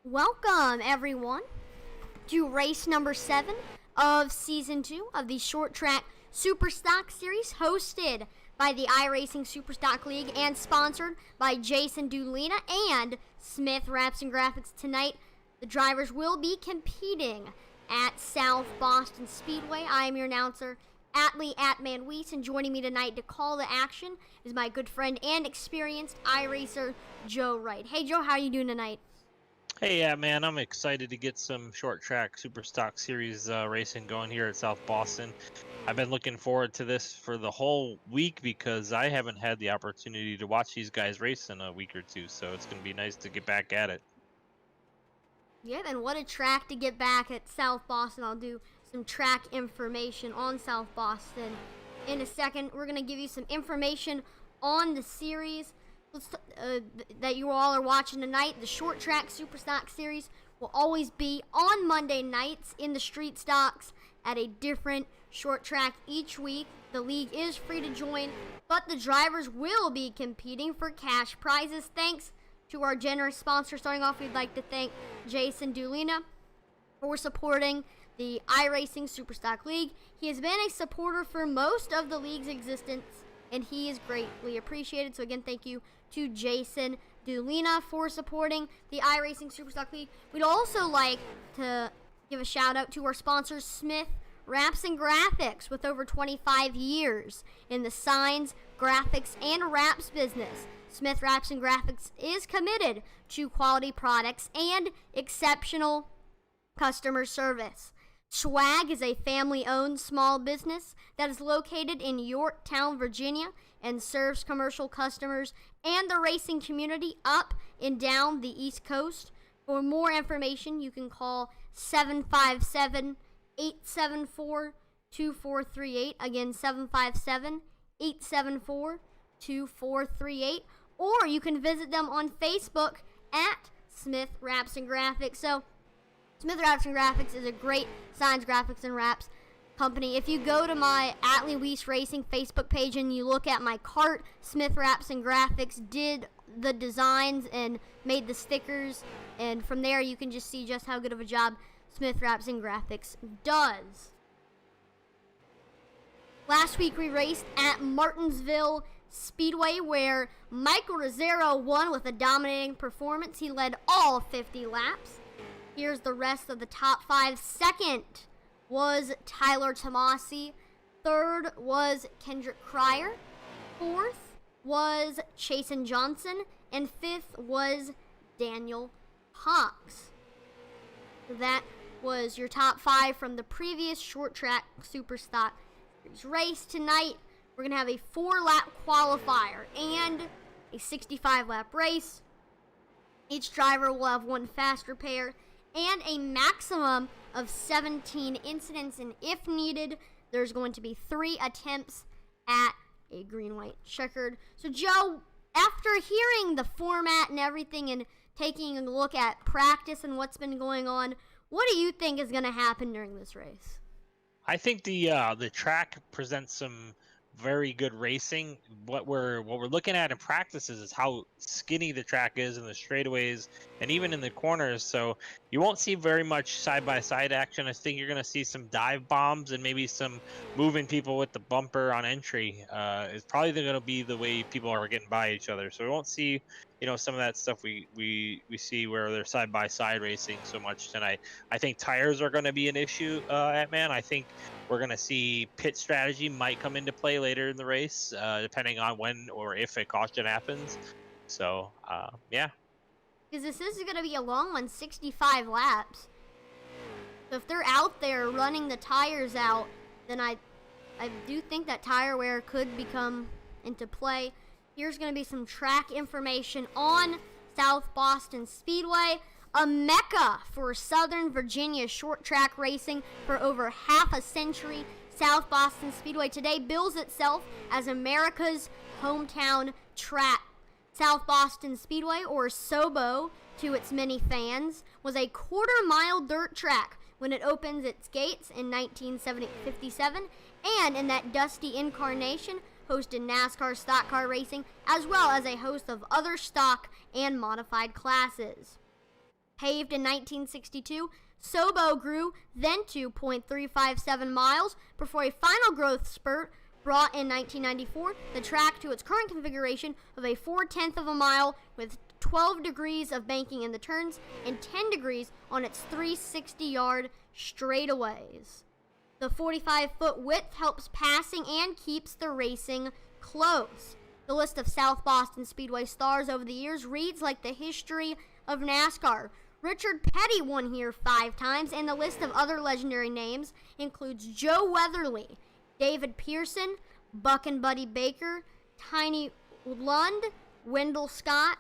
Welcome, everyone, to race number 7 of Season 2 of the Short Track Superstock Series, hosted by the iRacing Superstock League and sponsored by Jason Dulina and Smith Wraps and Graphics. Tonight, the drivers will be competing at South Boston Speedway. I am your announcer, Atlee @ManWeese, and joining me tonight to call the action is my good friend and experienced iRacer, Joe Wright. Hey, Joe, how are you doing tonight? Hey, yeah, man, I'm excited to get some short track super stock series racing going here at South Boston. I've been looking forward to this for the whole week because I haven't had the opportunity to watch these guys race in a week or two, so it's going to be nice to get back at it. Yeah, and what a track to get back at South Boston. I'll do some track information on South Boston in a second. We're going to give you some information on the series that you all are watching tonight. The Short Track Superstock Series will always be on Monday nights in the street stocks at a different short track each week. The league is free to join, but the drivers will be competing for cash prizes. Thanks to our generous sponsor. Starting off, we'd like to thank Jason Dulina for supporting the iRacing Superstock League. He has been a supporter for most of the league's existence, and he is greatly appreciated. So again, thank you to Jason Dulina for supporting the iRacing Superstock League. We'd also like to give a shout out to our sponsors, Smith Wraps and Graphics, with over 25 years in the signs, graphics, and wraps business. Smith Wraps and Graphics is committed to quality products and exceptional customer service. Swag is a family-owned small business that is located in Yorktown, Virginia, and serves commercial customers and the racing community up and down the East Coast. For more information, you can call 757-874-2438. Again, 757-874-2438. Or you can visit them on Facebook at Smith Wraps and Graphics. So, Smith Wraps and Graphics is a great signs, graphics, and wraps company. If you go to my Atlee Weiss Racing Facebook page and you look at my cart, Smith Wraps and Graphics did the designs and made the stickers, and from there you can just see just how good of a job Smith Wraps and Graphics does. Last week we raced at Martinsville Speedway, where Michael Rosero won with a dominating performance. He led all 50 laps. Here's the rest of the top 5. Second was Tyler Tomasi. Third was Kendrick Cryer. Fourth was Chasen Johnson. And fifth was Daniel Hawks. That was your top 5 from the previous short track Superstock race. Tonight, we're going to have a 4-lap qualifier and a 65-lap race. Each driver will have one fast repair and a maximum of 17 incidents, and if needed, there's going to be 3 attempts at a green-white checkered. So, Joe, after hearing the format and everything and taking a look at practice and what's been going on, what do you think is going to happen during this race? I think the track presents some very good racing. What we're looking at in practices is how skinny the track is in the straightaways and even in the corners, so you won't see very much side-by-side action. I think you're going to see some dive bombs and maybe some moving people with the bumper on entry. It's probably going to be the way people are getting by each other, so we won't see some of that stuff we see where they're side-by-side racing so much tonight. I think tires are going to be an issue I think we're going to see pit strategy might come into play later in the race, depending on when or if a caution happens. So, yeah. Because this is going to be a long one, 65 laps. So if they're out there running the tires out, then I do think that tire wear could become into play. Here's going to be some track information on South Boston Speedway, a mecca for Southern Virginia short track racing for over half a century. South Boston Speedway today bills itself as America's hometown track. South Boston Speedway, or SOBO to its many fans, was a quarter-mile dirt track when it opens its gates in 1957, and in that dusty incarnation hosted NASCAR stock car racing, as well as a host of other stock and modified classes. paved in 1962. Sobo grew then to 0.357 miles before a final growth spurt brought in 1994 the track to its current configuration of a 4/10 of a mile with 12 degrees of banking in the turns and 10 degrees on its 360-yard straightaways. The 45-foot width helps passing and keeps the racing close. The list of South Boston Speedway stars over the years reads like the history of NASCAR. Richard Petty won here 5 times, and the list of other legendary names includes Joe Weatherly, David Pearson, Buck and Buddy Baker, Tiny Lund, Wendell Scott,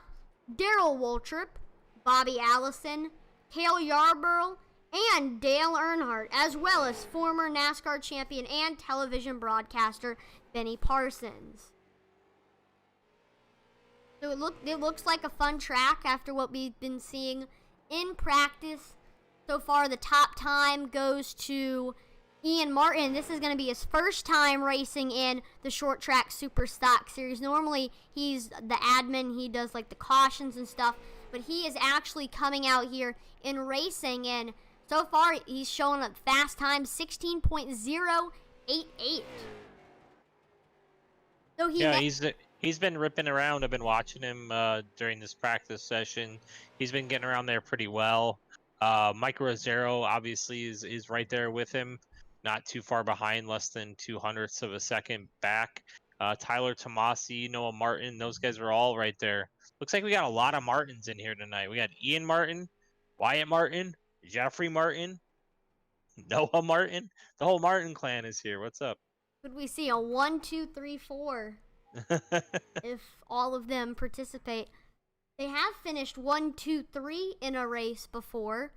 Darrell Waltrip, Bobby Allison, Cale Yarborough, and Dale Earnhardt, as well as former NASCAR champion and television broadcaster Benny Parsons. So it looks like a fun track after what we've been seeing in practice. So far, the top time goes to Ian Martin. This is going to be his first time racing in the short track super stock series. Normally, he's the admin. He does like the cautions and stuff. But he is actually coming out here in racing. And so far, he's showing a fast time, 16.088. So he's been ripping around. I've been watching him during this practice session. He's been getting around there pretty well. Mike Rosero obviously is right there with him, not too far behind, less than 200ths of a second back. Tyler Tomasi, Noah Martin, those guys are all right there. Looks like we got a lot of Martins in here tonight. We got Ian Martin, Wyatt Martin, Jeffrey Martin, Noah Martin. The whole Martin clan is here. What's up? could we see a 1, 2, 3, 4 if all of them participate? They have finished 1, 2, 3 in a race before,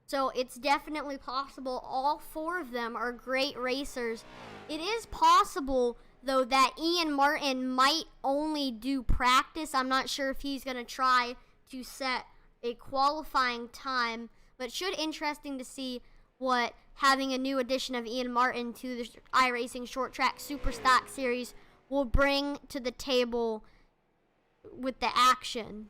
so it's definitely possible all 4 of them are great racers. It is possible, though, that Ian Martin might only do practice. I'm not sure if he's going to try to set a qualifying time, but it should be interesting to see what having a new addition of Ian Martin to the iRacing Short Track Super Stock Series will bring to the table with the action.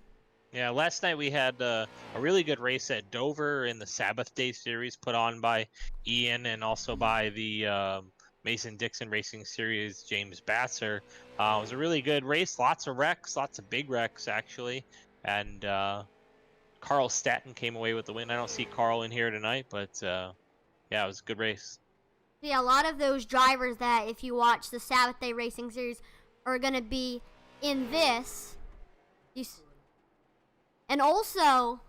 Yeah, last night we had a really good race at Dover in the Sabbath Day Series put on by Ian and also by the Mason-Dixon Racing Series James Basser. It was a really good race, lots of wrecks, lots of big wrecks actually, and Carl Staton came away with the win. I don't see Carl in here tonight, but yeah, it was a good race. Yeah, a lot of those drivers that, if you watch the Sabbath Day Racing Series, are going to be in this. And also,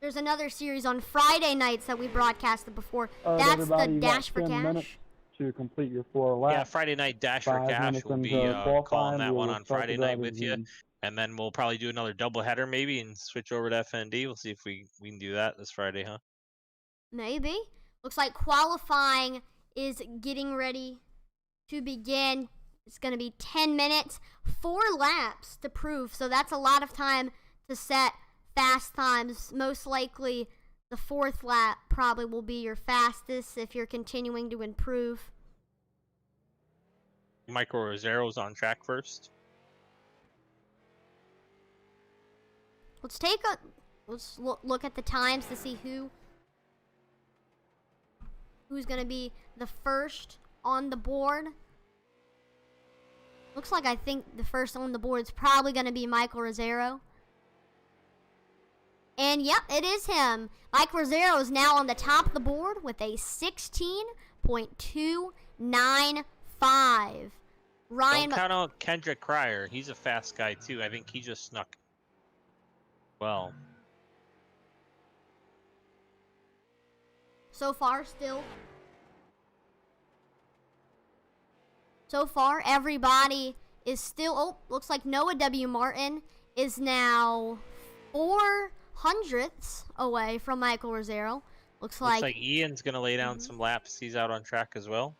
there's another series on Friday nights that we broadcasted before. That's the Dash for Cash. To complete your 4 laps. Yeah, Friday night Dash for Cash. We'll be calling that one on Friday night with you. And then we'll probably do another doubleheader maybe and switch over to FND. We'll see if we can do that this Friday, huh? Maybe. Looks like qualifying is getting ready to begin. It's going to be 10 minutes, 4 laps to prove. So that's a lot of time to set fast times. Most likely the 4th lap probably will be your fastest if you're continuing to improve. Michael Rosero's on track first. Let's look at the times to see who's going to be the first on the board. Looks like I think the first on the board is probably going to be Michael Rosero. And yep, it is him. Mike Rosero is now on the top of the board with a 16.295. Ryan, don't count out Kendrick Cryer. He's a fast guy too. I think he just snuck. Well, so far, everybody is still. Oh, looks like Noah W. Martin is now 400ths away from Michael Rosero. Looks like Ian's gonna lay down some laps. He's out on track as well.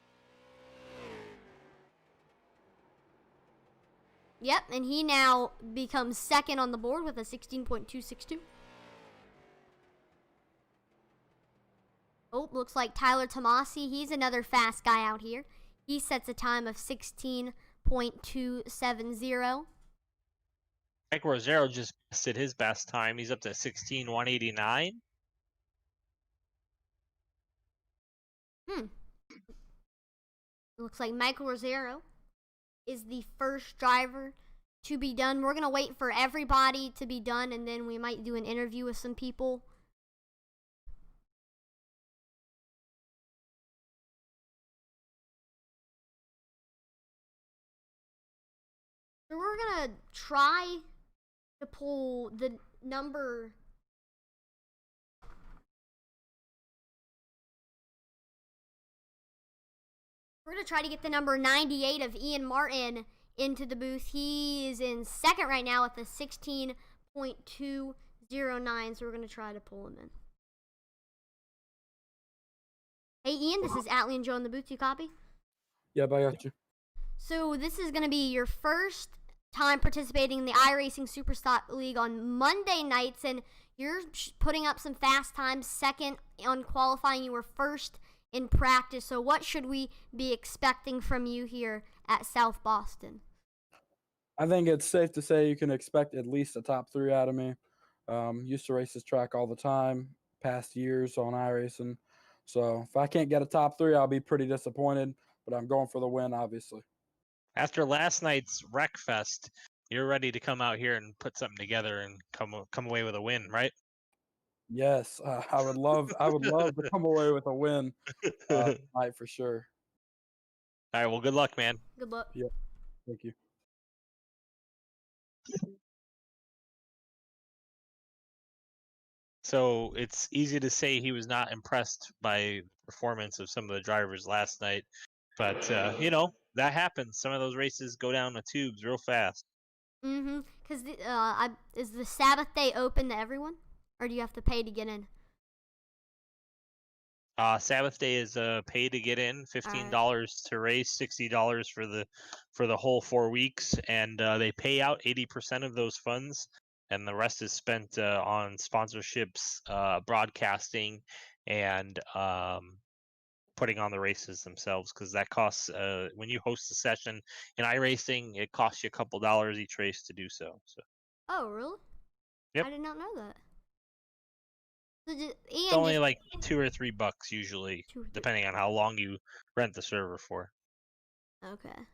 Yep, and he now becomes second on the board with a 16.262. Oh, looks like Tyler Tomasi. He's another fast guy out here. He sets a time of 16.270. Mike Rosero just bested his best time. He's up to 16,189. Looks like Michael Rosero is the first driver to be done. We're going to wait for everybody to be done, and then we might do an interview with some people. So we're going to try to pull the number... We're going to try to get the number 98 of Ian Martin into the booth. He is in second right now with a 16.209, so we're going to try to pull him in. Hey, Ian, this is Atlee and Joe in the booth. You copy? Yep, I got you. So this is going to be your first time participating in the iRacing Superstock League on Monday nights, and you're putting up some fast times. Second on qualifying, you were first in practice. So what should we be expecting from you here at South Boston? I think it's safe to say you can expect at least a top 3 out of me. Used to race this track all the time, past years on iRacing. So if I can't get a top 3, I'll be pretty disappointed, but I'm going for the win, obviously. After last night's Wreck Fest, you're ready to come out here and put something together and come away with a win, right? Yes, I would love to come away with a win tonight for sure. All right, well, good luck, man. Good luck. Yep, thank you. So it's easy to say he was not impressed by the performance of some of the drivers last night, but that happens. Some of those races go down the tubes real fast. Because is the Sabbath day open to everyone, or do you have to pay to get in? Sabbath day is pay to get in, $15 to race, $60 for the whole 4 weeks, and they pay out 80% of those funds, and the rest is spent on sponsorships, broadcasting, and putting on the races themselves, because that costs when you host a session in iRacing, it costs you a couple dollars each race to do so. Oh, really? Yep. I did not know that. So It's only like $2 or $3 usually, depending on how long you rent the server for. Okay.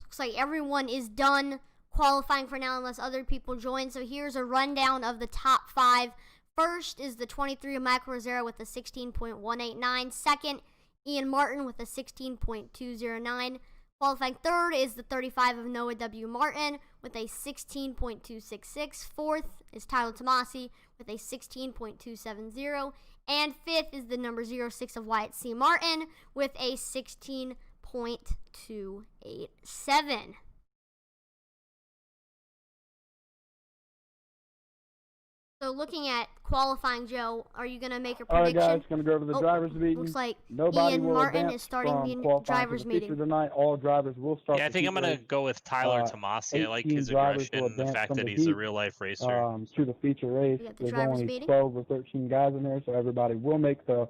Looks like everyone is done qualifying for now unless other people join. So here's a rundown of the top 5. First is the 23 of Michael Rosero with a 16.189. Second, Ian Martin with a 16.209. Qualifying third is the 35 of Noah W. Martin with a 16.266. Fourth is Tyler Tomasi with a 16.270. And fifth is the number 06 of Wyatt C. Martin with a 16.287. So looking at qualifying, Joe, are you going to make a prediction? All right, guys, going to go over the drivers meeting. Looks like Nobody Ian will Martin advance is starting from the qualifying drivers for the feature meeting. tonight. All drivers will start. Yeah, I think I'm going to go with Tyler Tomasi. I like 18 his drivers will aggression, the advance fact from that the he's a heat, real-life racer. To the feature race. We got the There's drivers only meeting. 12 or 13 guys in there, so everybody will make the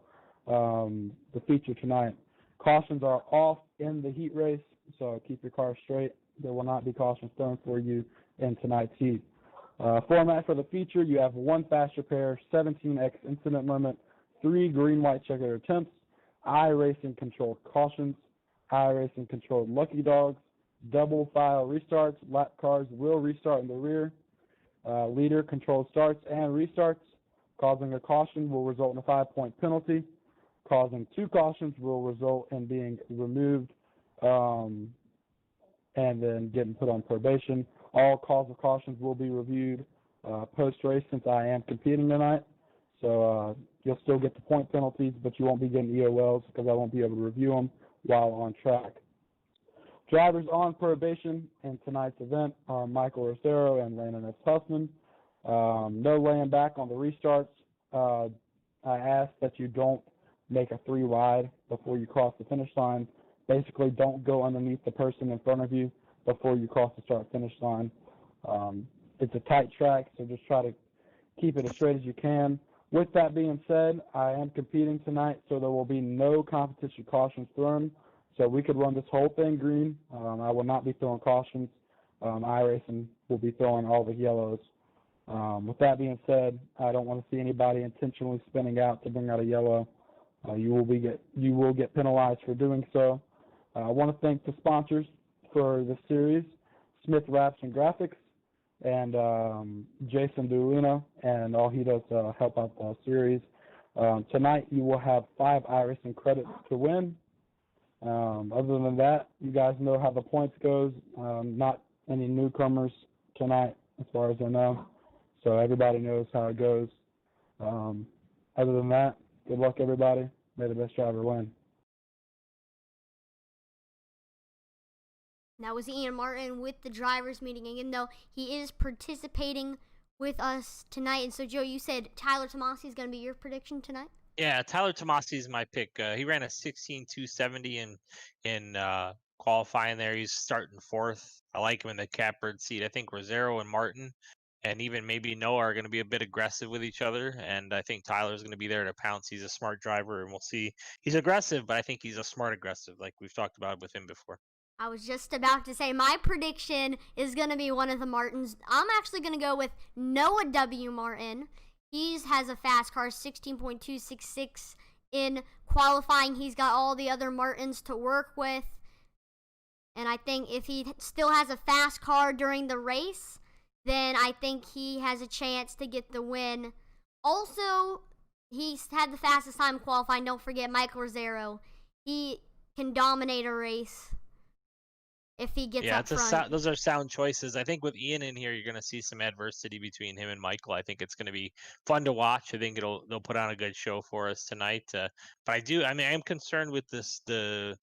feature tonight. Cautions are off in the heat race, so keep your car straight. There will not be cautions thrown for you in tonight's heat. Format for the feature, you have 1 fast repair, 17x incident limit, 3 green-white checkered attempts, iRacing controlled cautions, iRacing controlled lucky dogs, double file restarts, lap cars will restart in the rear, leader controlled starts and restarts. Causing a caution will result in a 5-point penalty. Causing 2 cautions will result in being removed and then getting put on probation. All calls of cautions will be reviewed post-race since I am competing tonight. So you'll still get the point penalties, but you won't be getting EOLs because I won't be able to review them while on track. Drivers on probation in tonight's event are Michael Rosero and Landon S. Hussman. No laying back on the restarts. I ask that you don't make a 3 wide before you cross the finish line. Basically, don't go underneath the person in front of you before you cross the start-finish line. It's a tight track, so just try to keep it as straight as you can. With that being said, I am competing tonight, so there will be no competition cautions thrown. So we could run this whole thing green. I will not be throwing cautions. iRacing will be throwing all the yellows. With that being said, I don't want to see anybody intentionally spinning out to bring out a yellow. You will get penalized for doing so. I want to thank the sponsors for the series, Smith Wraps and Graphics, and Jason Duino, and all he does to help out the series. Tonight you will have 5 iRacing credits to win. Other than that, you guys know how the points goes. Not any newcomers tonight, as far as I know. So everybody knows how it goes. Other than that, good luck, everybody. May the best driver win. That was Ian Martin with the drivers meeting. Again, though, he is participating with us tonight. And so, Joe, you said Tyler Tomasi is going to be your prediction tonight? Yeah, Tyler Tomasi is my pick. He ran a 16.270 in qualifying there. He's starting 4th. I like him in the catbird seat. I think Rosero and Martin and even maybe Noah are going to be a bit aggressive with each other. And I think Tyler's going to be there to pounce. He's a smart driver, and we'll see. He's aggressive, but I think he's a smart aggressive, like we've talked about with him before. I was just about to say my prediction is going to be one of the Martins. I'm actually going to go with Noah W. Martin. He has a fast car, 16.266 in qualifying. He's got all the other Martins to work with. And I think if he still has a fast car during the race, then I think he has a chance to get the win. Also, he's had the fastest time qualifying. Don't forget Michael Rosero. He can dominate a race if he gets up front. Those are sound choices. I think with Ian in here, you're going to see some adversity between him and Michael. I think it's going to be fun to watch. I think they'll put on a good show for us tonight. But I am concerned with the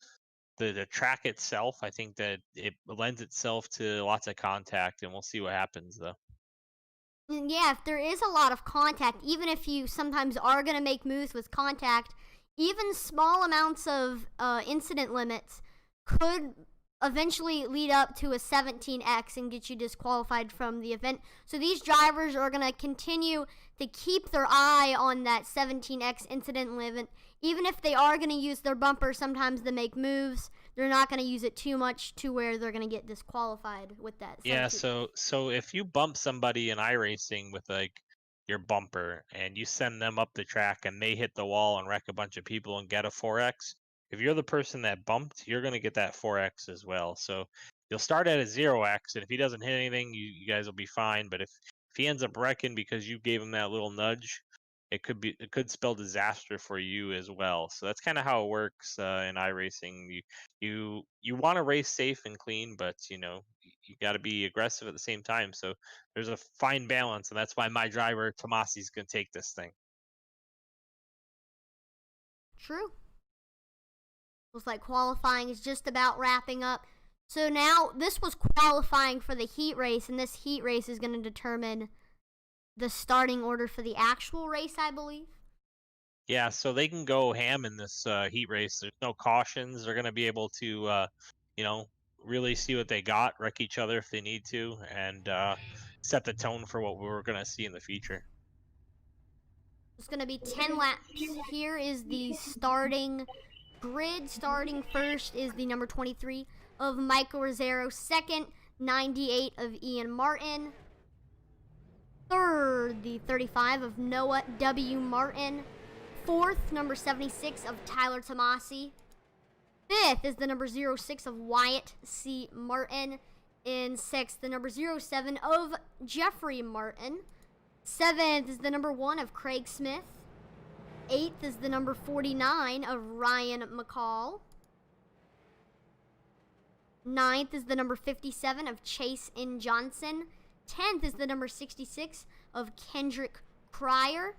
track itself. I think that it lends itself to lots of contact, and we'll see what happens though. Yeah, if there is a lot of contact, even if you sometimes are going to make moves with contact, even small amounts of incident limits could eventually lead up to a 17X and get you disqualified from the event. So these drivers are going to continue to keep their eye on that 17X incident limit. Even if they are going to use their bumper sometimes to make moves, they're not going to use it too much to where they're going to get disqualified with that. Yeah, so if you bump somebody in iRacing with like your bumper and you send them up the track and they hit the wall and wreck a bunch of people and get a 4X, if you're the person that bumped, you're going to get that 4X as well. So you'll start at a 0X, and if he doesn't hit anything, you guys will be fine. But if he ends up wrecking because you gave him that little nudge, it could spell disaster for you as well. So that's kind of how it works in iRacing. You want to race safe and clean, but you got to be aggressive at the same time. So there's a fine balance, and that's why my driver Tomasi is going to take this thing. True. Looks like qualifying is just about wrapping up. So now this was qualifying for the heat race, and this heat race is going to determine the starting order for the actual race, I believe. Yeah, so they can go ham in this heat race. There's no cautions. They're going to be able to, really see what they got, wreck each other if they need to, and set the tone for what we're going to see in the future. It's going to be 10 laps. Here is the starting grid. Starting first is the number 23 of Michael Rosero. Second, 98 of Ian Martin. Third, the 35 of Noah W. Martin. Fourth, number 76 of Tyler Tomasi. Fifth is the number 06 of Wyatt C. Martin. In sixth, the number 07 of Jeffrey Martin. Seventh is the number 1 of Craig Smith. Eighth is the number 49 of Ryan McCall. Ninth is the number 57 of Chase N. Johnson. 10th is the number 66 of Kendrick Cryer.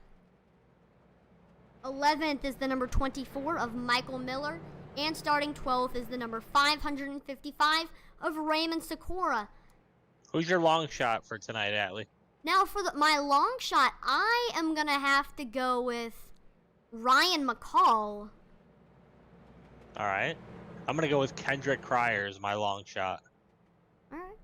11th is the number 24 of Michael Miller. And starting 12th is the number 555 of Raymond Sikora. Who's your long shot for tonight, Atlee? Now for my long shot, I am going to have to go with Ryan McCall. All right. I'm going to go with Kendrick Cryer as my long shot. All right.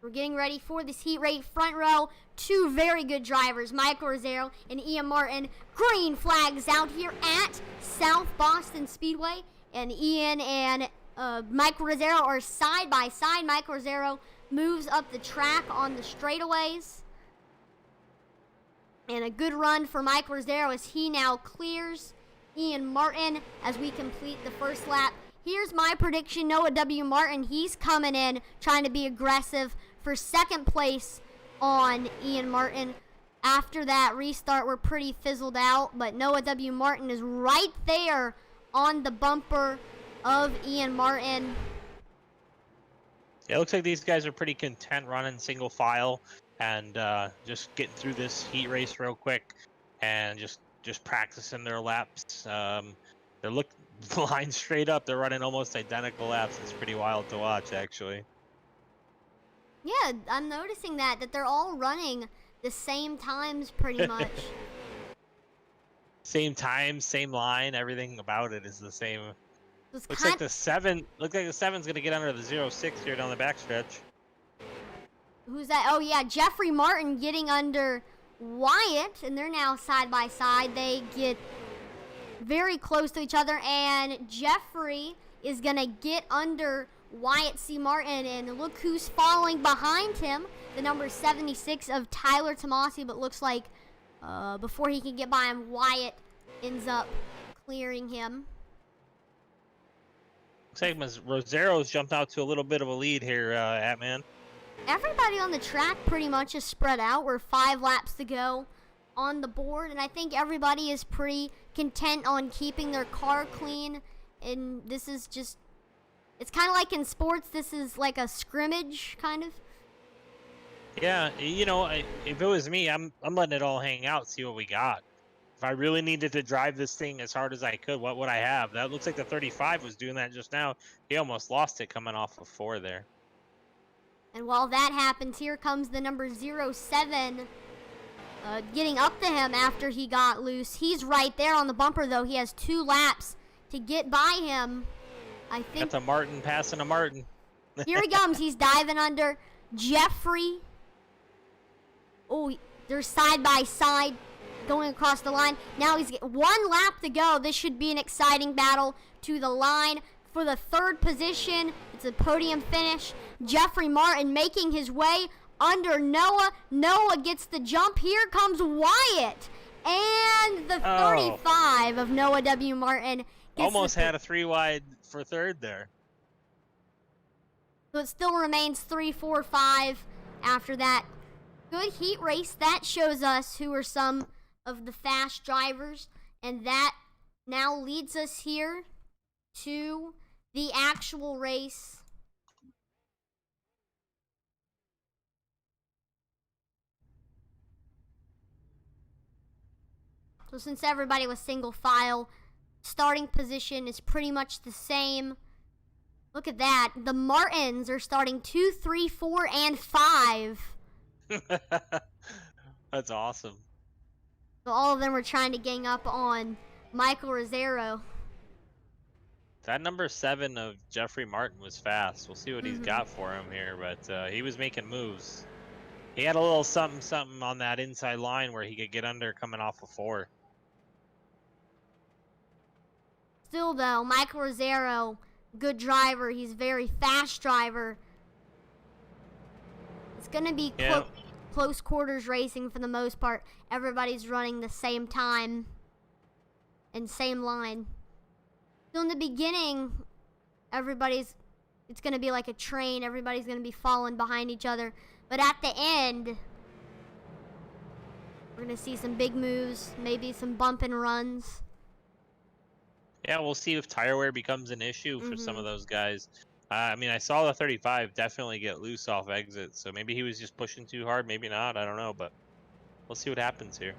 We're getting ready for this heat race. Front row, 2 very good drivers, Michael Rosero and Ian Martin. Green flags out here at South Boston Speedway. And Ian and Michael Rosero are side by side. Michael Rosero moves up the track on the straightaways. And a good run for Michael Rosero as he now clears Ian Martin as we complete the first lap. Here's my prediction, Noah W. Martin, he's coming in trying to be aggressive for second place on Ian Martin. After that restart, we're pretty fizzled out, but Noah W. Martin is right there on the bumper of Ian Martin. Yeah, it looks like these guys are pretty content running single file and just getting through this heat race real quick and just practicing their laps. They're lined straight up. They're running almost identical laps. It's pretty wild to watch, actually. Yeah, I'm noticing that they're all running the same times pretty much. Same time, same line, everything about it is the same. Looks like the 7's gonna get under the 0.6 here down the backstretch. Who's that? Oh yeah, Jeffrey Martin getting under Wyatt, and they're now side by side. They get very close to each other, and Jeffrey is gonna get under Wyatt C. Martin, and look who's following behind him, the number 76 of Tyler Tomasi, but looks like before he can get by him, Wyatt ends up clearing him. Looks like Rosero's jumped out to a little bit of a lead here, Atman. Everybody on the track pretty much is spread out. We're 5 laps to go on the board, and I think everybody is pretty content on keeping their car clean, and this is just, it's kind of like in sports, this is like a scrimmage, kind of. Yeah, you know, if it was me, I'm letting it all hang out, see what we got. If I really needed to drive this thing as hard as I could, what would I have? That looks like the 35 was doing that just now. He almost lost it coming off of 4 there. And while that happens, here comes the number 07 getting up to him after he got loose. He's right there on the bumper, though. He has 2 laps to get by him. I think that's a Martin passing a Martin. Here he comes. He's diving under Jeffrey. Oh, they're side by side going across the line. Now he's 1 lap to go. This should be an exciting battle to the line for the 3rd position. It's a podium finish. Jeffrey Martin making his way under Noah. Noah gets the jump. Here comes Wyatt. And the 35 of Noah W. Martin. Almost had a 3 wide for 3rd there. So it still remains 3, 4, 5 after that. Good heat race. That shows us who are some of the fast drivers. And that now leads us here to the actual race. So since everybody was single file, starting position is pretty much the same. Look at that. The Martins are starting 2, 3, 4, and 5. That's awesome. So all of them were trying to gang up on Michael Rosero. That number 7 of Jeffrey Martin was fast. We'll see what he's got for him here, but he was making moves. He had a little something on that inside line where he could get under coming off of 4. Still though, Michael Rosero, good driver. He's a very fast driver. It's going to be close quarters racing for the most part. Everybody's running the same time and same line. So in the beginning, it's going to be like a train. Everybody's going to be falling behind each other. But at the end, we're going to see some big moves, maybe some bump and runs. Yeah, we'll see if tire wear becomes an issue for some of those guys. I mean, I saw the 35 definitely get loose off exit, so maybe he was just pushing too hard, maybe not, I don't know, but we'll see what happens here.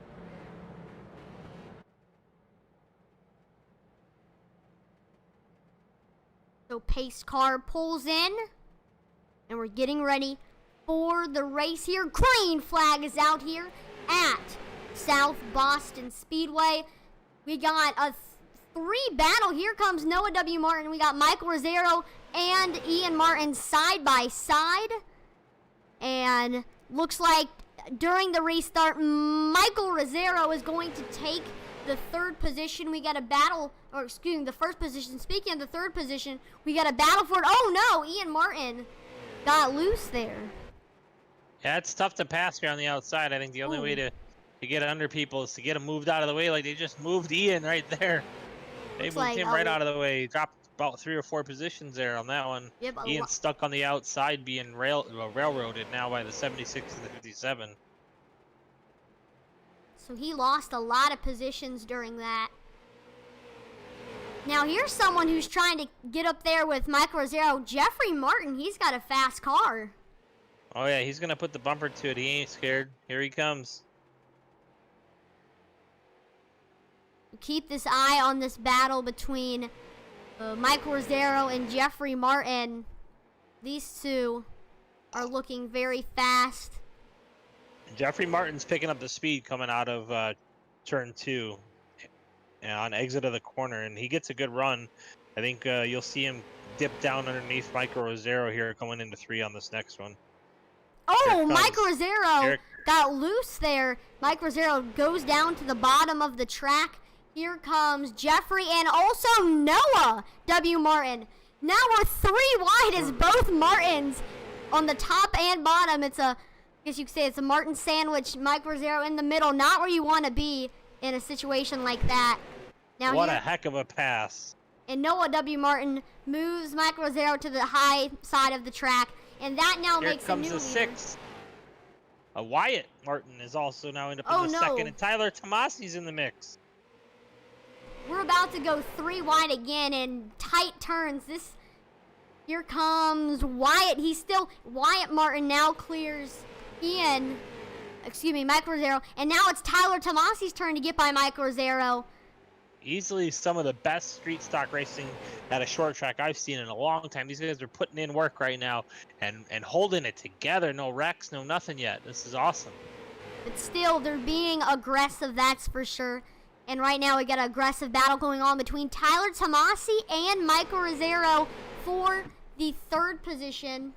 So pace car pulls in, and we're getting ready for the race here. Green flag is out here at South Boston Speedway. We got a 3 battle. Here comes Noah W. Martin. We got Michael Rosero and Ian Martin side by side. And looks like during the restart, Michael Rosero is going to take the third position, we got a battle, or excuse me, the first position. Speaking of the third position, we got a battle for it. Oh no, Ian Martin got loose there. Yeah, it's tough to pass here on the outside. I think the only way to get under people is to get them moved out of the way. Like they just moved Ian right there. They moved like him right out of the way. Dropped about 3 or 4 positions there on that one. Yep, Ian's stuck on the outside being railroaded now by the 76 and the 57. So he lost a lot of positions during that. Now here's someone who's trying to get up there with Michael Rosero. Jeffrey Martin, he's got a fast car. Oh yeah, he's gonna put the bumper to it. He ain't scared. Here he comes. Keep this eye on this battle between Michael Rosero and Jeffrey Martin. These two are looking very fast. Jeffrey Martin's picking up the speed coming out of turn 2 on exit of the corner, and he gets a good run. I think you'll see him dip down underneath Michael Rosero here going into 3 on this next one. Oh, Michael Rosero got loose there. Mike Rosero goes down to the bottom of the track. Here comes Jeffrey and also Noah W. Martin. Now we're 3 wide as both Martins on the top and bottom. It's a, I guess you could say it's a Martin sandwich. Mike Rosero in the middle, not where you want to be in a situation like that. Now what a heck of a pass. And Noah W. Martin moves Mike Rosero to the high side of the track. And that now makes a new leader. Here comes the 6th. Wyatt Martin is also now in the second, and Tyler Tomasi's in the mix. We're about to go 3 wide again in tight turns. Here comes Wyatt. Wyatt Martin now clears Mike Rosero. And now it's Tyler Tomasi's turn to get by Mike Rosero. Easily some of the best street stock racing at a short track I've seen in a long time. These guys are putting in work right now and holding it together. No wrecks, no nothing yet. This is awesome. But still, they're being aggressive, that's for sure. And right now we got an aggressive battle going on between Tyler Tomasi and Michael Rosero for the 3rd position.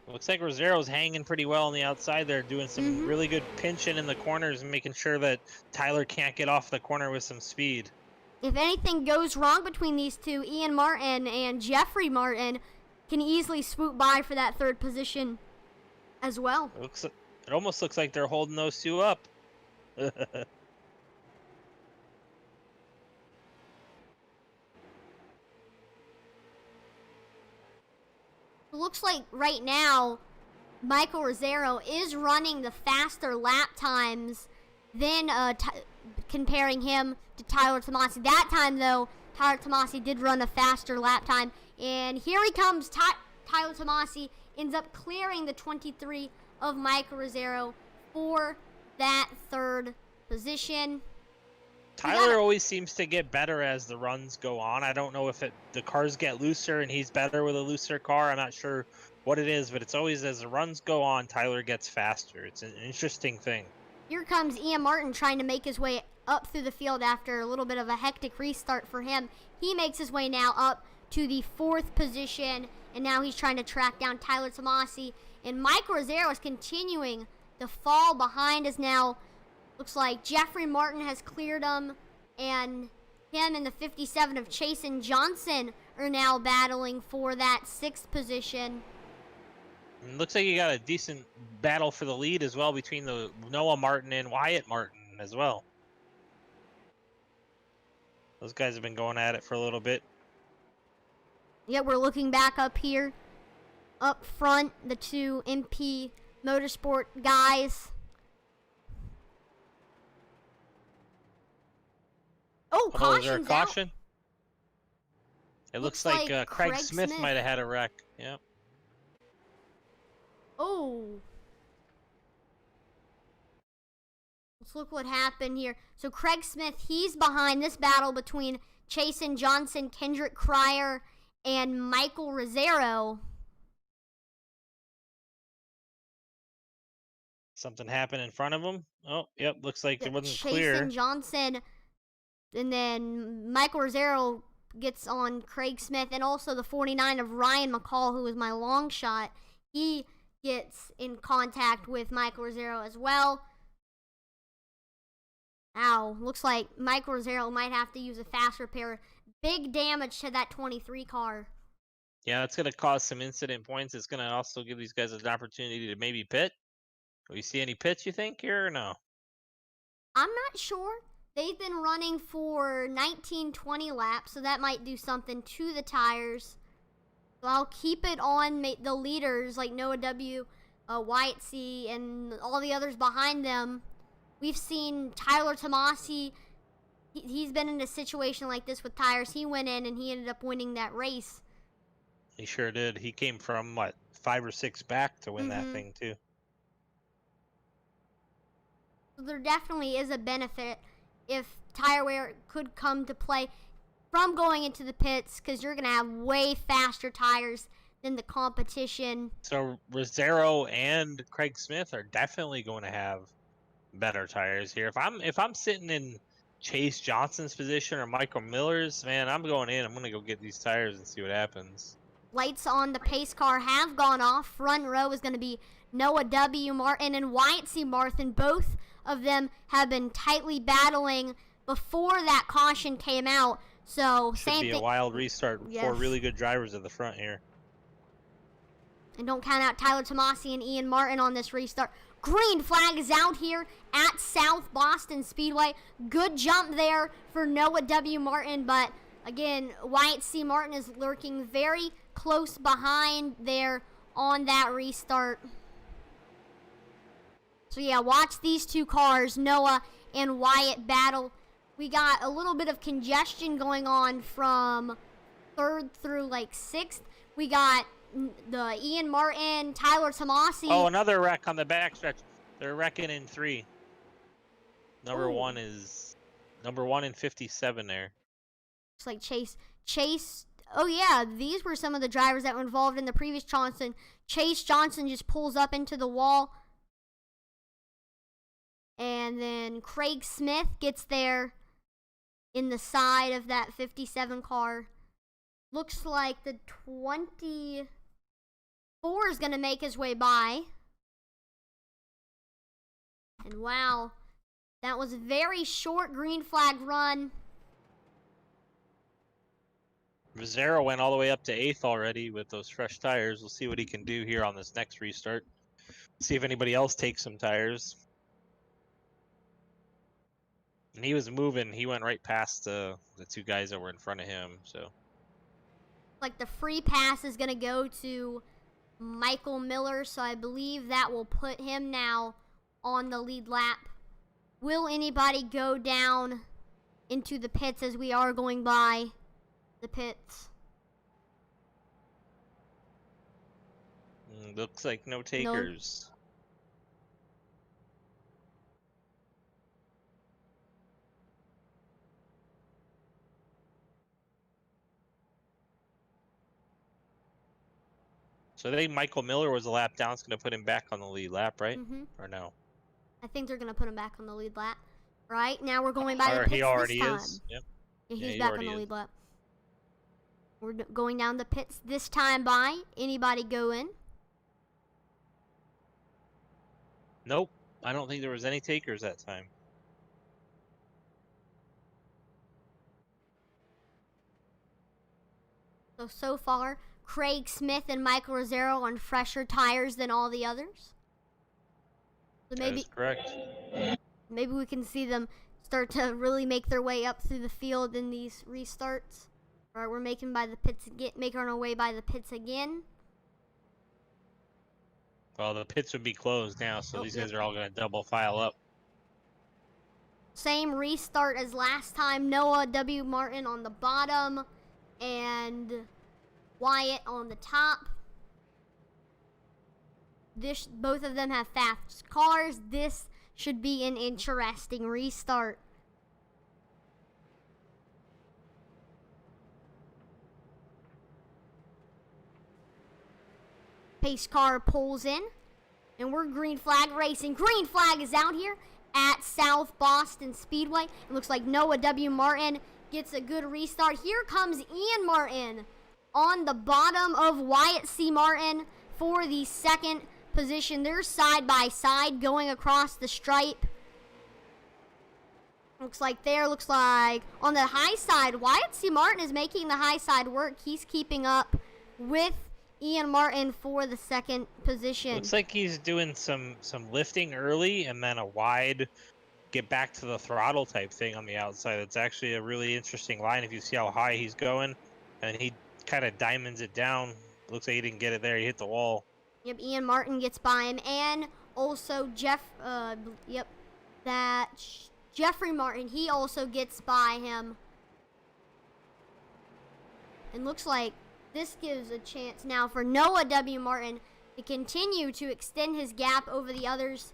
Looks like Rosero's hanging pretty well on the outside there, doing some really good pinching in the corners and making sure that Tyler can't get off the corner with some speed. If anything goes wrong between these two, Ian Martin and Jeffrey Martin can easily swoop by for that 3rd position as well. It almost looks like they're holding those 2 up. It looks like right now Michael Rosero is running the faster lap times than comparing him to Tyler Tomasi. That time though, Tyler Tomasi did run a faster lap time, and here he comes. Tyler Tomasi ends up clearing the 23 of Michael Rosero for that 3rd position. Tyler always seems to get better as the runs go on. I don't know if the cars get looser and he's better with a looser car. I'm not sure what it is, but it's always as the runs go on, Tyler gets faster. It's an interesting thing. Here comes Ian Martin trying to make his way up through the field after a little bit of a hectic restart for him. He makes his way now up to the 4th position, and now he's trying to track down Tyler Tomasi. And Mike Rosero is continuing to fall behind as now looks like Jeffrey Martin has cleared him, and him and the 57 of Chasen Johnson are now battling for that 6th position. It looks like you got a decent battle for the lead as well between the Noah Martin and Wyatt Martin as well. Those guys have been going at it for a little bit. Yeah, we're looking back up here. Up front, the 2 MP Motorsport guys. Oh, Oh, is there a caution's caution? out. It looks Looks like like Craig Craig Smith Smith. might have had a wreck. Yep. Oh. Let's look what happened here. So Craig Smith, he's behind this battle between Chasen Johnson, Kendrick Cryer, and Michael Rosero. Something happened in front of him. Oh, yep. Looks like it wasn't Chasen clear. Johnson, and then Michael Rosero gets on Craig Smith, and also the 49 of Ryan McCall, who is my long shot. He gets in contact with Michael Rosero as well. Ow, looks like Mike Rosero might have to use a fast repair. Big damage to that 23 car. Yeah, it's going to cause some incident points. It's going to also give these guys an opportunity to maybe pit. Do we see any pits, you think, here, or no? I'm not sure. They've been running for 19-20 laps, so that might do something to the tires. So I'll keep it on the leaders like Noah W., Wyatt C., and all the others behind them. We've seen Tyler Tomasi. He's been in a situation like this with tires. He went in and he ended up winning that race. He sure did. He came from, what, 5 or 6 back to win that thing, too. So there definitely is a benefit if tire wear could come to play from going into the pits, because you're going to have way faster tires than the competition. So Rosero and Craig Smith are definitely going to have better tires here. If I'm sitting in Chase Johnson's position or Michael Miller's, man, I'm going in. I'm going to go get these tires and see what happens. Lights on the pace car have gone off. Front row is going to be Noah W. Martin and Wyatt C. Martin. Both of them have been tightly battling before that caution came out. So Should be a wild restart. Yes. 4 really good drivers at the front here. And don't count out Tyler Tomasi and Ian Martin on this restart. Green flag is out here at South Boston Speedway. Good jump there for Noah W. Martin, but again, Wyatt C. Martin is lurking very close behind there on that restart. So yeah, watch these two cars, Noah and Wyatt, battle. We got a little bit of congestion going on from 3rd through like 6th. We got the Ian Martin, Tyler Tomasi. Oh, another wreck on the backstretch. They're wrecking in 3. Number 1 in 57 there. Looks like Chase. Oh yeah, these were some of the drivers that were involved in the previous Johnson. Chase Johnson just pulls up into the wall. And then Craig Smith gets there in the side of that 57 car. Looks like the 24 is going to make his way by. And wow, that was a very short green flag run. Rosero went all the way up to 8th already with those fresh tires. We'll see what he can do here on this next restart. See if anybody else takes some tires. And he was moving. He went right past the 2 guys that were in front of him. So, like the free pass is going to go to Michael Miller, so I believe that will put him now on the lead lap. Will anybody go down into the pits as we are going by the pits? looks like no takers. So I think Michael Miller was a lap down. It's going to put him back on the lead lap, right? Or no? I think they're going to put him back on the lead lap. Right? Now we're going by the Or pits he already this time. is. Yep. Yeah, Yeah, he's he back on already the is. lead lap. We're going down the pits this time by. Anybody go in? Nope. I don't think there was any takers that time. So far, Craig Smith and Michael Rosero on fresher tires than all the others. So That is correct. maybe we can see them start to really make their way up through the field in these restarts. All right, we're making our way by the pits again. Well, the pits would be closed now, so Oh, these yep. guys are all going to double file up. Same restart as last time. Noah W. Martin on the bottom and Wyatt on the top. Both of them have fast cars. This should be an interesting restart. Pace car pulls in, and we're green flag racing. Green flag is out here at South Boston Speedway. It looks like Noah W. Martin gets a good restart. Here comes Ian Martin on the bottom of Wyatt C. Martin for the second position. They're side by side going across the stripe. Looks like on the high side, Wyatt C. Martin is making the high side work. He's keeping up with Ian Martin for the second position. Looks like he's doing some lifting early and then a wide get back to the throttle type thing on the outside. It's actually a really interesting line if you see how high he's going, and he kind of diamonds it down. Looks like he didn't get it there. He hit the wall. Yep, Ian Martin gets by him, and also Jeffrey Martin, he also gets by him. And looks like this gives a chance now for Noah W. Martin to continue to extend his gap over the others.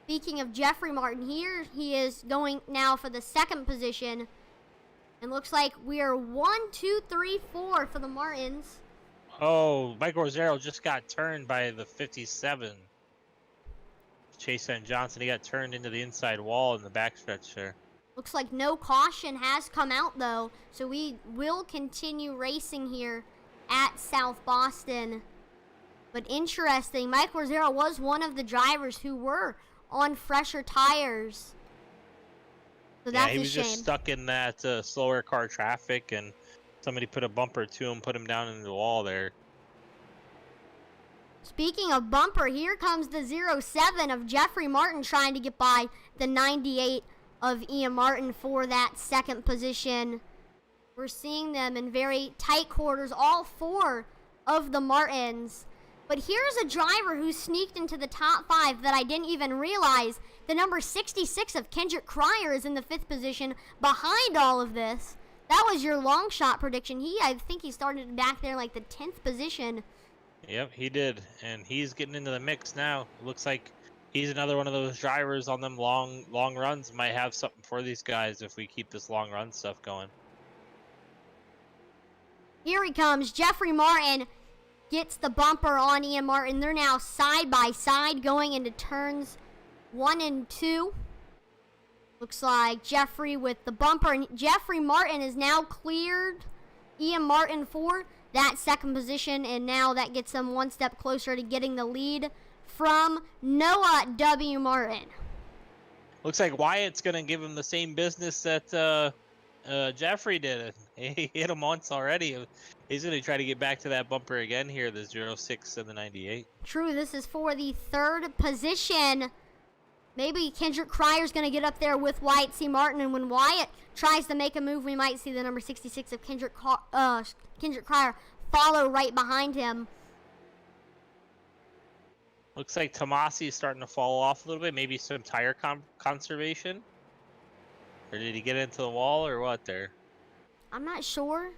Speaking of Jeffrey Martin, here he is going now for the second position. And looks like we are 1, 2, 3, 4 for the Martins. Oh, Michael Rosero just got turned by the 57. Chase and Johnson, he got turned into the inside wall in the backstretch there. Looks like no caution has come out though, so we will continue racing here at South Boston. But interesting, Mike Rosero was one of the drivers who were on fresher tires. So that's he a was shame. just stuck in that slower car traffic, and somebody put a bumper to him, put him down into the wall there. Speaking of bumper, here comes the 07 of Jeffrey Martin trying to get by the 98 of Ian Martin for that second position. We're seeing them in very tight quarters, all four of the Martins. But here's a driver who sneaked into the top 5 that I didn't even realize. The number 66 of Kendrick Cryer is in the 5th position behind all of this. That was your long shot prediction. I think he started back there like the 10th position. Yep, he did, and he's getting into the mix now. Looks like he's another one of those drivers on them long runs. Might have something for these guys if we keep this long run stuff going. Here he comes. Jeffrey Martin gets the bumper on Ian Martin. They're now side by side going into turns 1 and 2. Looks like Jeffrey with the bumper, and Jeffrey Martin is now cleared Ian Martin for that second position, and now that gets them one step closer to getting the lead from Noah W. Martin. Looks like Wyatt's going to give him the same business that Jeffrey did. He hit him once already. He's going to try to get back to that bumper again here, the 06 and the 98. True, this is for the third position. Maybe Kendrick Cryer's going to get up there with Wyatt C. Martin, and when Wyatt tries to make a move, we might see the number 66 of Kendrick Cryer follow right behind him. Looks like Tomasi is starting to fall off a little bit. Maybe some tire conservation. Or did he get into the wall or what there? I'm not sure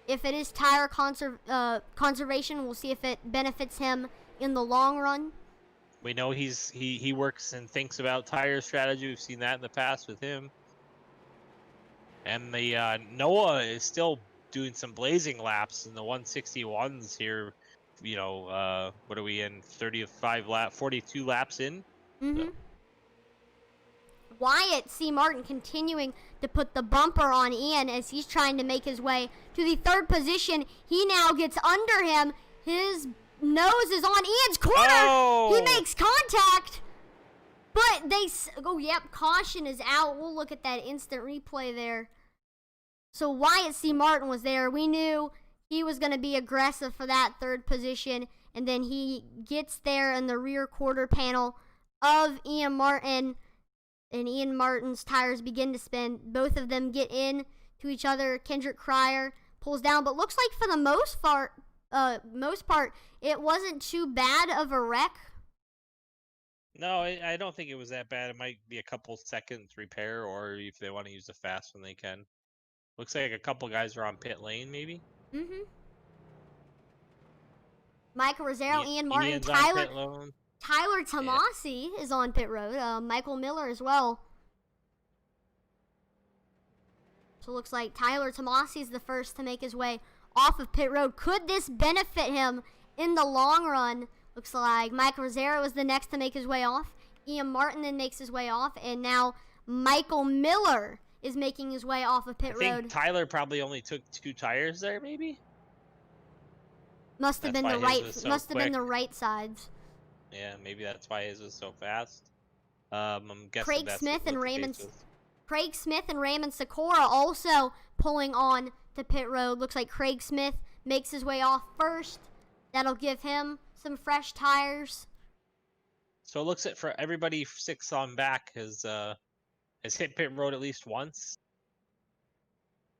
if it is tire conservation. We'll see if it benefits him in the long run. We know he works and thinks about tire strategy. We've seen that in the past with him. And the Noah is still doing some blazing laps in the 161s here. You know, what are we in? 42 laps in. Mm-hmm. So. Wyatt C. Martin continuing to put the bumper on Ian as he's trying to make his way to the third position. He now gets under him. His nose is on Ian's corner. Oh! He makes contact. But caution is out. We'll look at that instant replay there. So Wyatt C. Martin was there. We knew he was going to be aggressive for that third position. And then he gets there in the rear quarter panel of Ian Martin. And Ian Martin's tires begin to spin. Both of them get in to each other. Kendrick Cryer pulls down. But looks like for the most part, it wasn't too bad of a wreck. No, I don't think it was that bad. It might be a couple seconds repair, or if they want to use the fast one, they can. Looks like a couple guys are on pit lane, maybe. Mm-hmm. Michael Rosero, Ian Martin, Ian's Tyler Tomasi is on pit road. Michael Miller as well. So it looks like Tyler Tomasi is the first to make his way off of pit road. Could this benefit him in the long run? Looks like Michael Rosero is the next to make his way off. Ian Martin then makes his way off, and now Michael Miller is making his way off of pit road. I think Tyler probably only took 2 tires there, maybe. Must have been the right sides. Yeah, maybe that's why his was so fast. I'm guessing Craig that's Smith what and the Raymond case is. Craig Smith and Raymond Sikora also pulling on to pit road. Looks like Craig Smith makes his way off first. That'll give him some fresh tires. So it looks like for everybody 6 on back has hit pit road at least once.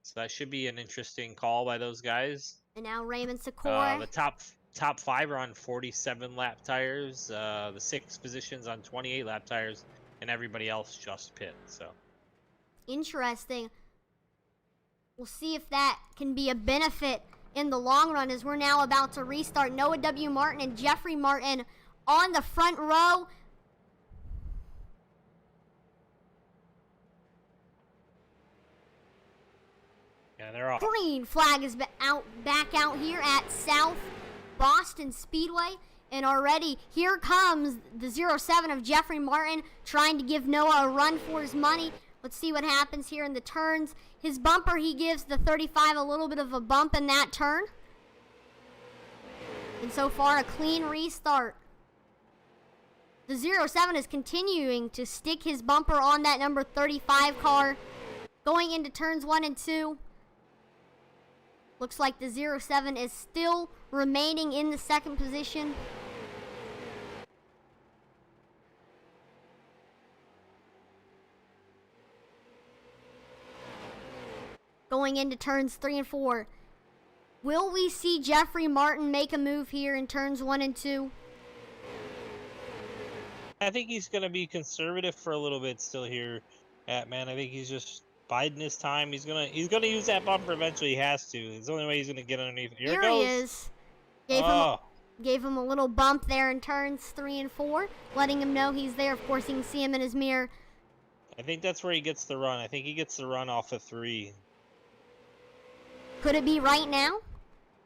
So that should be an interesting call by those guys. And now Raymond Sikora. The top 5 are on 47 lap tires. The 6 positions on 28 lap tires, and everybody else just pit. So Interesting. We'll see if that can be a benefit in the long run as we're now about to restart. Noah W. Martin and Jeffrey Martin on the front row. yeah, they're off. Green flag is back out here at South Boston Speedway. And already here comes the 07 of Jeffrey Martin trying to give Noah a run for his money. Let's see what happens here in the turns. His bumper, he gives the 35 a little bit of a bump in that turn. And so far, a clean restart. The 07 is continuing to stick his bumper on that number 35 car. Going into turns 1 and 2. Looks like the 07 is still remaining in the second position. Going into turns 3 and 4. Will we see Jeffrey Martin make a move here in turns 1 and 2? I think he's going to be conservative for a little bit still here, man. I think he's just biding his time. He's gonna use that bumper eventually. He has to. It's the only way he's gonna get underneath. Here it goes. He is. Gave him a little bump there in turns 3 and 4, letting him know he's there. Of course, you can see him in his mirror. I think that's where he gets the run. I think he gets the run off of 3. Could it be right now?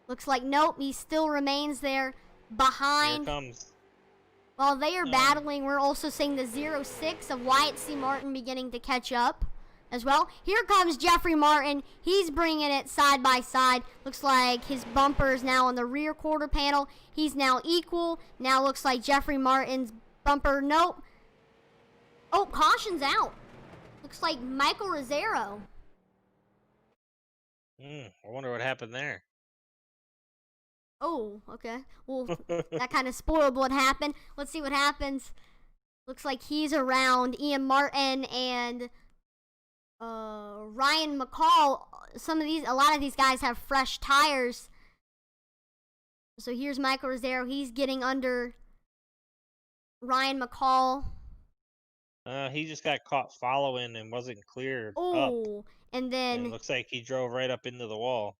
Looks like nope. He still remains there behind. Here it comes. While they are battling, we're also seeing the 06 of Wyatt C. Martin beginning to catch up as well. Here comes Jeffrey Martin. He's bringing it side by side. Looks like his bumper is now on the rear quarter panel. He's now equal. Now looks like Jeffrey Martin's bumper, nope. Oh, caution's out. Looks like Michael Rosero. I wonder what happened there. Oh, okay. Well, that kind of spoiled what happened. Let's see what happens. Looks like he's around Ian Martin and Ryan McCall. A lot of these guys have fresh tires. So here's Michael Rosero. He's getting under Ryan McCall. He just got caught following and wasn't clear up. Oh, and then... And it looks like he drove right up into the wall.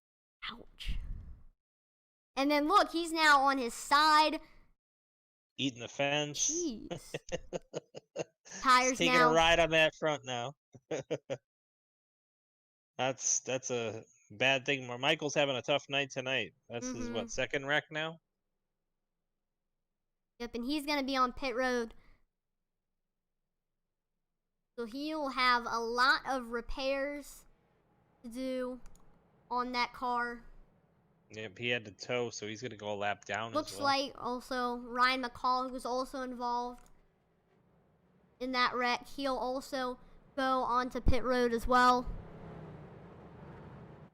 Ouch. And then look, he's now on his side. Eating the fence. Jeez. Tires taking now. a ride on that front now. That's a bad thing. Michael's having a tough night tonight. That's his, what, second wreck now? Yep, and he's going to be on pit road. So he'll have a lot of repairs to do on that car. Yep, he had to tow, so he's going to go a lap down Looks as well. like also Ryan McCall, who was also involved in that wreck, he'll also go onto pit road as well.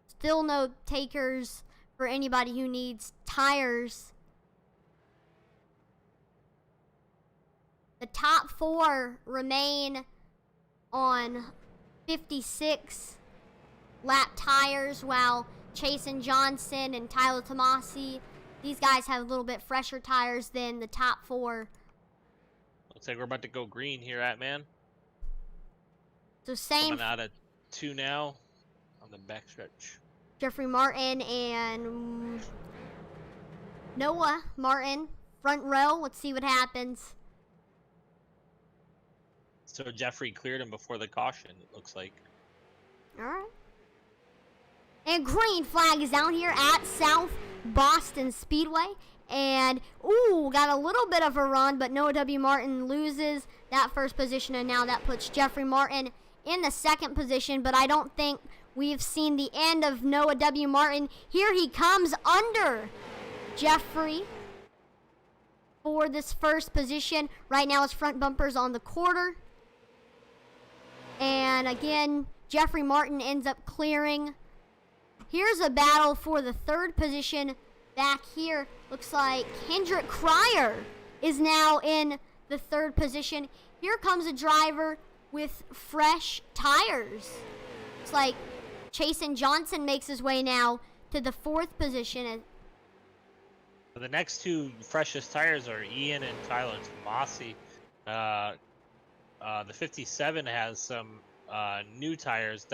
Still no takers for anybody who needs tires. The top 4 remain on 56 lap tires, while Chasen Johnson and Tyler Tomasi, these guys have a little bit fresher tires than the top 4. Looks like we're about to go green here, man. So same. Coming out at 2 now on the backstretch. Jeffrey Martin and Noah Martin, front row. Let's see what happens. So Jeffrey cleared him before the caution, it looks like. All right. And green flag is down here at South Boston Speedway. And, ooh, got a little bit of a run, but Noah W. Martin loses that first position, and now that puts Jeffrey Martin in the second position. But I don't think we've seen the end of Noah W. Martin. Here he comes under Jeffrey for this first position. Right now his front bumper's on the quarter. And again, Jeffrey Martin ends up clearing. Here's a battle for the third position. Back here, looks like Kendrick Cryer is now in the third position. Here comes a driver with fresh tires. Looks like Chasen Johnson makes his way now to the fourth position. The next two freshest tires are Ian and Tyler Tomasi. The 57 has some new tires.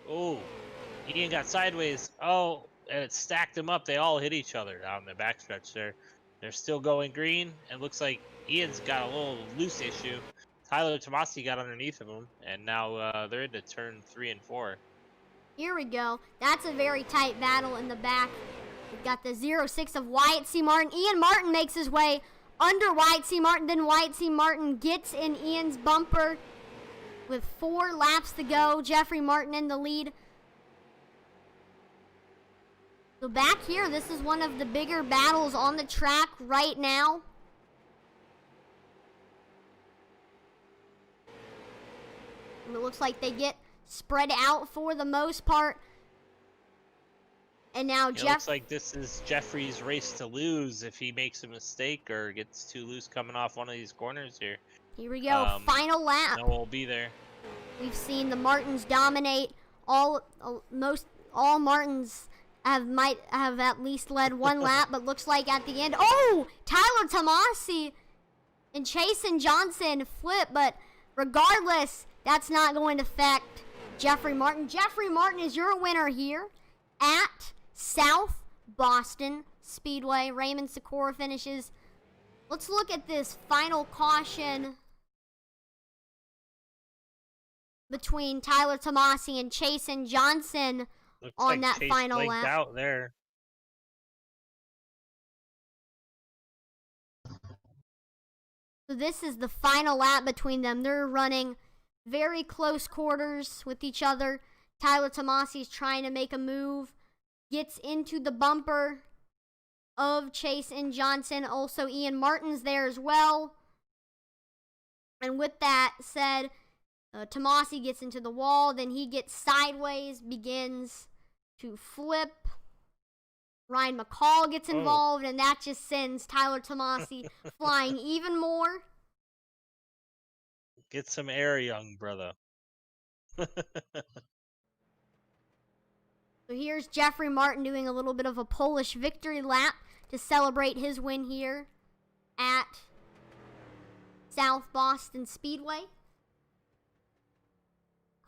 Ian got sideways. Oh, and it stacked them up. They all hit each other on the backstretch there. They're still going green. It looks like Ian's got a little loose issue. Tyler Tomasi got underneath of him, and now they're into turn 3 and 4. Here we go. That's a very tight battle in the back. We've got the 06 of Wyatt C. Martin. Ian Martin makes his way under Wyatt C. Martin. Then Wyatt C. Martin gets in Ian's bumper with 4 laps to go. Jeffrey Martin in the lead. So back here, this is one of the bigger battles on the track right now. And it looks like they get spread out for the most part. And now It looks like this is Jeffrey's race to lose if he makes a mistake or gets too loose coming off one of these corners here. Here we go, final lap. No one will be there. We've seen the Martins dominate. All Martins might have at least led one lap, but looks like at the end, Tyler Tomasi and Chasen Johnson flip, but regardless, that's not going to affect Jeffrey Martin. Jeffrey Martin is your winner here at South Boston Speedway. Raymond Sikora finishes. Let's look at this final caution between Tyler Tomasi and Chasen Johnson. Looks on like that Chase final blanked lap. out there. So this is the final lap between them. They're running very close quarters with each other. Tyler Tomasi is trying to make a move. Gets into the bumper of Chasen Johnson. Also, Ian Martin's there as well. And with that said, Tomasi gets into the wall. Then he gets sideways, begins to flip. Ryan McCall gets involved, and that just sends Tyler Tomasi flying even more. Get some air, young brother. So here's Jeffrey Martin doing a little bit of a Polish victory lap to celebrate his win here at South Boston Speedway.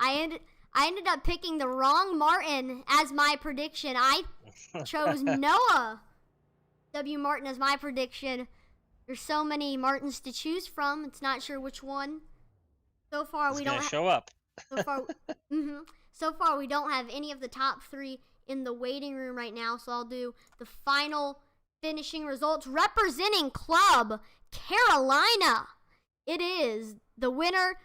I ended up picking the wrong Martin as my prediction. I chose Noah W. Martin as my prediction. There's so many Martins to choose from. It's not sure which one. So far, we don't show up. So far, we don't have any of the top 3 in the waiting room right now. So I'll do the final finishing results. Representing Club Carolina, it is the winner.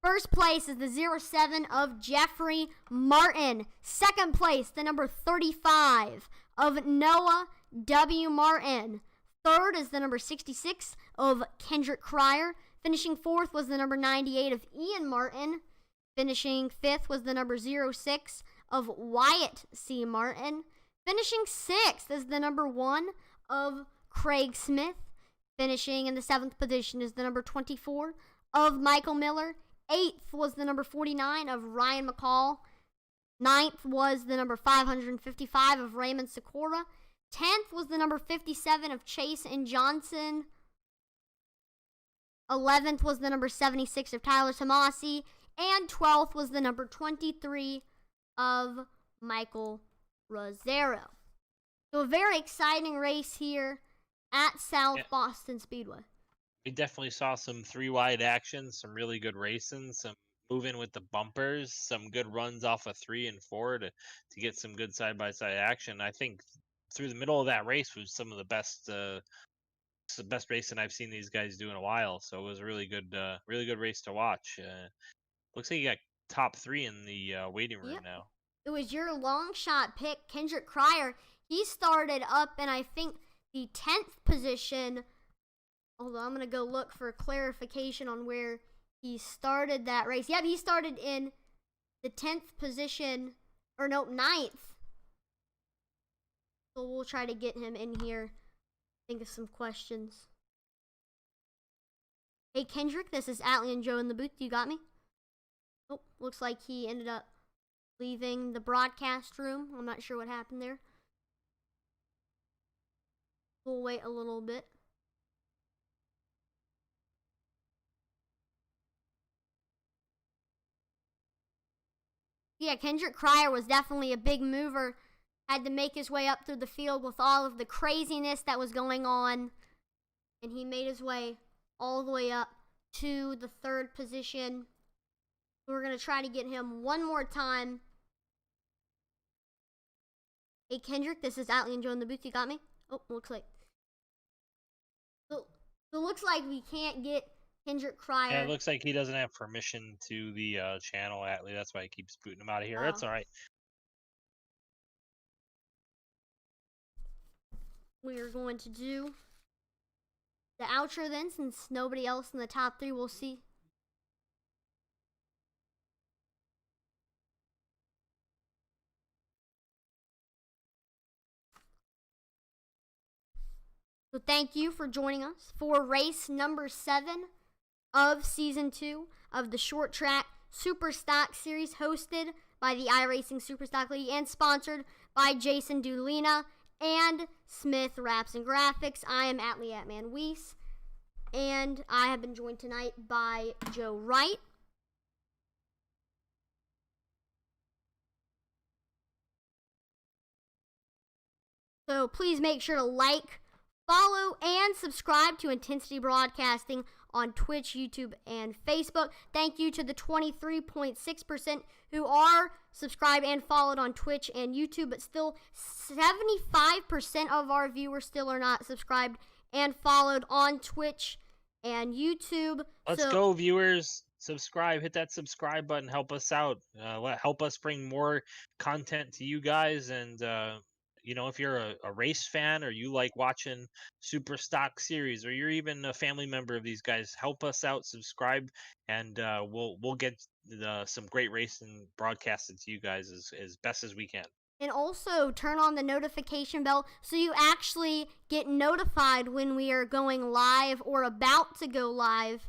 First place is the 07 of Jeffrey Martin. Second place, the number 35 of Noah W. Martin. Third is the number 66 of Kendrick Cryer. Finishing fourth was the number 98 of Ian Martin. Finishing fifth was the number 06 of Wyatt C. Martin. Finishing sixth is the number 1 of Craig Smith. Finishing in the 7th position is the number 24 of Michael Miller. 8th was the number 49 of Ryan McCall. 9th was the number 555 of Raymond Sikora. 10th was the number 57 of Chasen Johnson. 11th was the number 76 of Tyler Tomasi. And 12th was the number 23 of Michael Rosero. So a very exciting race here at South Boston Speedway. We definitely saw some 3-wide action, some really good racing, some moving with the bumpers, some good runs off of 3 and 4 to get some good side-by-side action. I think through the middle of that race was some of the best racing I've seen these guys do in a while. So it was a really good race to watch. Looks like you got top 3 in the waiting room now. It was your long shot pick, Kendrick Cryer. He started up in, I think, the 10th position Hold on, I'm going to go look for clarification on where he started that race. Yep, he started in the 10th position, or no, 9th. So we'll try to get him in here. Think of some questions. Hey, Kendrick, this is Atlee and Joe in the booth. You got me? Oh, looks like he ended up leaving the broadcast room. I'm not sure what happened there. We'll wait a little bit. Yeah, Kendrick Cryer was definitely a big mover. Had to make his way up through the field with all of the craziness that was going on. And he made his way all the way up to the 3rd position. We're going to try to get him one more time. Hey, Kendrick, this is Atlee and Joe in the booth. You got me? Oh, looks like. So it looks like we can't get Kendrick Cryer. Yeah, it looks like he doesn't have permission to the channel, Atlee. That's why he keeps booting him out of here. That's all right. We're going to do the outro then, since nobody else in the top 3 will see. So thank you for joining us for race number 7 of season 2 of the short track Super Stock Series, hosted by the iRacing Super Stock League and sponsored by Jason Dulina and Smith Wraps and Graphics. I am Atlee Atman Weiss, and I have been joined tonight by Joe Wright. So please make sure to like, follow, and subscribe to Intensity Broadcasting on Twitch, YouTube, and Facebook. Thank you to the 23.6% who are subscribed and followed on Twitch and YouTube, but still 75% of our viewers still are not subscribed and followed on Twitch and YouTube. Let's go, viewers. Subscribe. Hit that subscribe button. Help us out. Help us bring more content to you guys. And if you're a race fan, or you like watching Super Stock Series, or you're even a family member of these guys, help us out. Subscribe, and we'll get some great racing broadcasted to you guys as best as we can. And also turn on the notification bell so you actually get notified when we are going live or about to go live.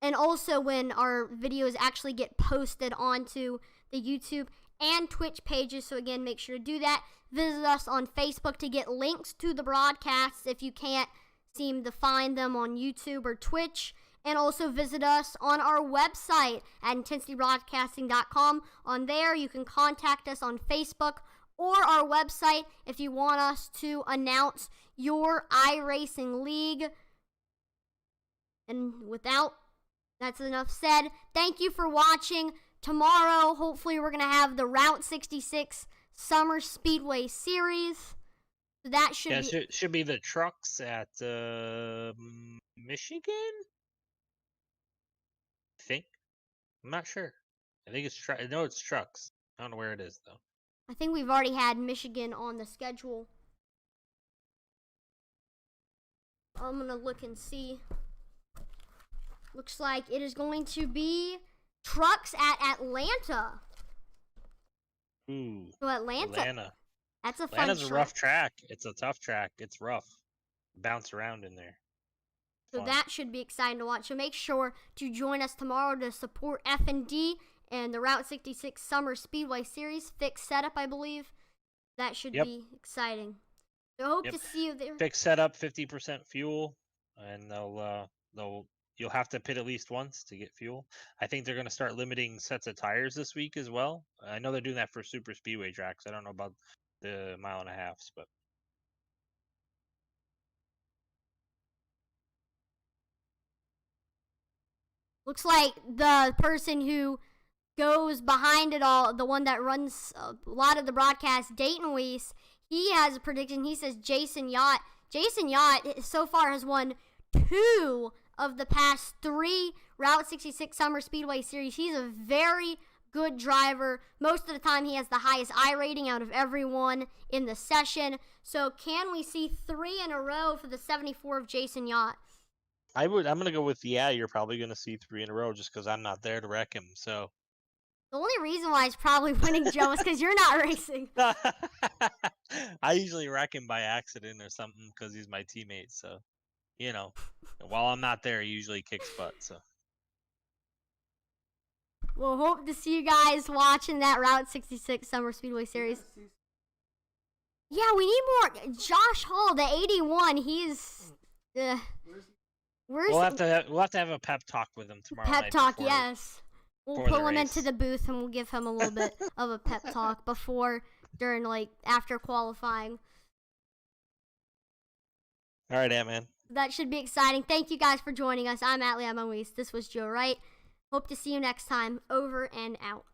And also when our videos actually get posted onto the YouTube and Twitch pages. So again, make sure to do that. Visit us on Facebook to get links to the broadcasts if you can't seem to find them on YouTube or Twitch. And also visit us on our website at intensitybroadcasting.com. On there, you can contact us on Facebook or our website if you want us to announce your iRacing league. And that's enough said. Thank you for watching. Tomorrow, hopefully, we're going to have the Route 66 Summer Speedway Series. So that should be the trucks at Michigan? I think. I'm not sure. I think it's I know it's trucks. I don't know where it is, though. I think we've already had Michigan on the schedule. I'm going to look and see. Looks like it is going to be trucks at Atlanta. Ooh. So Atlanta. That's a fun Atlanta's a rough track. It's a tough track. It's rough. Bounce around in there. So that should be exciting to watch. So make sure to join us tomorrow to support F&D and the Route 66 Summer Speedway Series. Fixed setup, I believe. That should be exciting. So I hope to see you there. Fixed setup, 50% fuel, and you'll have to pit at least once to get fuel. I think they're going to start limiting sets of tires this week as well. I know they're doing that for super speedway tracks. I don't know about the 1.5 miles, but looks like the person who goes behind it all, the one that runs a lot of the broadcast, Dayton Weiss, he has a prediction. He says Jason Yacht. Jason Yacht so far has won 2 of the past 3 Route 66 Summer Speedway Series. He's a very good driver. Most of the time he has the highest I rating out of everyone in the session. So can we see 3 in a row for the 74 of Jason Yacht? I'm gonna go with you're probably gonna see 3 in a row just because I'm not there to wreck him. So The only reason why he's probably winning, Joe, is because you're not racing. I usually wreck him by accident or something because he's my teammate. So while I'm not there, he usually kicks butt. So We'll hope to see you guys watching that Route 66 Summer Speedway Series. Yeah, we need more. Josh Hall, the 81. He's. Where's we'll have to have a pep talk with him tomorrow night. pep talk? before- Yes, we'll before the pull him into race. the booth and we'll give him a little bit of a pep talk before, during, after qualifying. All right, Ant-Man. That should be exciting. Thank you guys for joining us. I'm Atlee. I'm Luis. This was Joe Wright. Hope to see you next time. Over and out.